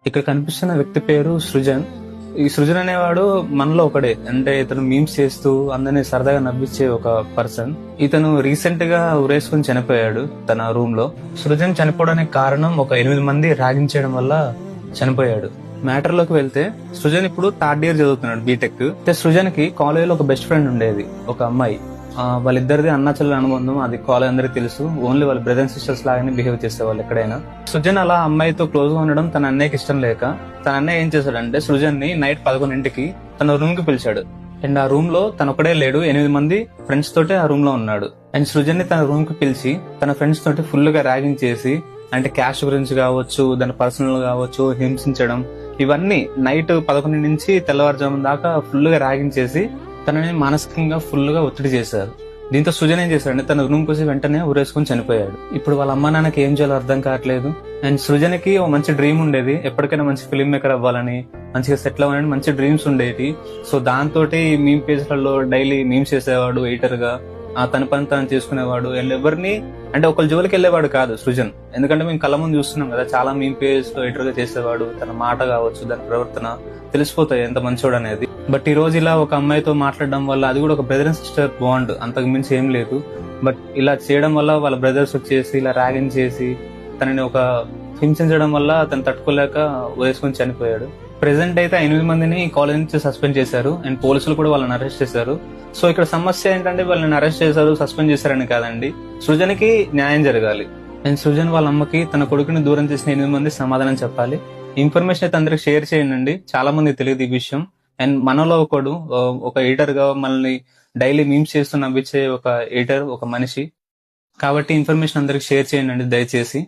ఇక్కడ కనిపిస్తున్న వ్యక్తి పేరు సృజన్. ఈ సృజన్ అనేవాడు మనలో ఒకడే. అంటే ఇతను మీమ్స్ చేస్తూ అందరినీ సరదాగా నవ్వించే ఒక పర్సన్. ఇతను రీసెంట్ గా ఉరేసుకుని చనిపోయాడు తన రూమ్ లో. సృజన్ చనిపోవడానికి కారణం ఒక 8 మంది ర్యాగింగ్ చేయడం వల్ల చనిపోయాడు. మ్యాటర్ లోకి వెళ్తే సృజన్ ఇప్పుడు థర్డ్ ఇయర్ చదువుతున్నాడు బీటెక్. సృజన్ కి కాలేజ్ లో ఒక బెస్ట్ ఫ్రెండ్ ఉండేది, ఒక అమ్మాయి. వాళ్ళిద్దరిది అన్నా చెల్లెల అనుబంధం, అది కాలేజ్ అందరికి తెలుసు. ఓన్లీ వాళ్ళ బ్రదర్ అండ్ సిస్టర్స్ లాగానే బిహేవ్ చేసేవాళ్ళు ఎక్కడైనా. సృజన్ అలా అమ్మాయితో క్లోజ్ గా ఉండడం తన అన్నయ్యకి ఇష్టం లేక తన అన్నయ్య ఏం చేశాడంటే సృజన్ ని నైట్ 11ంటికి తన రూమ్ కి పిలిచాడు. అండ్ ఆ రూమ్ లో తన ఒకడే లేడు, 8 మంది ఫ్రెండ్స్ తోటే ఆ రూమ్ లో ఉన్నాడు. అండ్ సృజన్ ని తన రూమ్ కి పిలిచి తన ఫ్రెండ్స్ తోటి ఫుల్ గా ర్యాగింగ్ చేసి, అంటే క్యాష్ గురించి కావచ్చు, దాని పర్సనల్ కావచ్చు, హింసించడం, ఇవన్నీ నైట్ 11 నుంచి తెల్లవారుజాము దాకా ఫుల్ గా ర్యాగింగ్ చేసి తనని మానసికంగా ఫుల్ గా ఒత్తిడి చేశారు. దీంతో సృజన్ ఏం చేశాడంటే తన రూమ్ కోసం వెంటనే ఉరేసుకుని చనిపోయాడు. ఇప్పుడు వాళ్ళ అమ్మ నాన్నకి ఏం చేయాలో అర్థం కావట్లేదు. అండ్ సృజన్ కి ఒక మంచి డ్రీమ్ ఉండేది, ఎప్పటికైనా మంచి ఫిల్మ్ మేకర్ అవ్వాలని, మంచిగా సెటిల్ అవ్వాలని మంచి డ్రీమ్స్ ఉండేవి. సో దాంతో మీమ్ పేజ్లలో డైలీ మీమ్స్ చేసేవాడు ఎడిటర్ గా. తన పని తను చేసుకునేవాడు. అండ్ ఎవరిని అంటే ఒకళ్ళ జోలికి వెళ్ళేవాడు కాదు సృజన్. ఎందుకంటే మేము కళ్ళ ముందు చూస్తున్నాం కదా, చాలా మీమ్ పేజ్ లో ఎడిటర్ గా చేసేవాడు. తన మాట కావచ్చు, దాని ప్రవర్తన తెలిసిపోతాయి ఎంత మంచోడు అనేది. బట్ ఈ రోజు ఇలా ఒక అమ్మాయితో మాట్లాడడం వల్ల, అది కూడా ఒక బ్రదర్ అండ్ సిస్టర్ బాండ్, అంతకు మించి ఏం లేదు. బట్ ఇలా చేయడం వల్ల వాళ్ళ బ్రదర్స్ వచ్చేసి ఇలా ర్యాగింగ్ చేసి తనని ఒక హింసించడం వల్ల తను తట్టుకోలేక వేసుకుని చనిపోయాడు. ప్రెసెంట్ అయితే 8 మందిని కాలేజ్ నుంచి సస్పెండ్ చేశారు. అండ్ పోలీసులు కూడా వాళ్ళని అరెస్ట్ చేశారు. సో ఇక్కడ సమస్య ఏంటంటే వాళ్ళని అరెస్ట్ చేశారు, సస్పెండ్ చేశారని కాదండి, సృజన్ కి న్యాయం జరగాలి. అండ్ సృజన్ వాళ్ళ అమ్మకి తన కొడుకుని దూరం చేసిన 8 మంది సమాధానం చెప్పాలి. ఇన్ఫర్మేషన్ అయితే అందరికి షేర్ చేయండి. చాలా మంది తెలియదు ఈ విషయం. అండ్ మనలో ఒకడు ఒక ఎడిటర్ గా మనల్ని డైలీ మీమ్స్ చేస్తూ నవ్వించే ఒక ఎడిటర్, ఒక మనిషి. కాబట్టి ఇన్ఫర్మేషన్ అందరికి షేర్ చేయండి దయచేసి.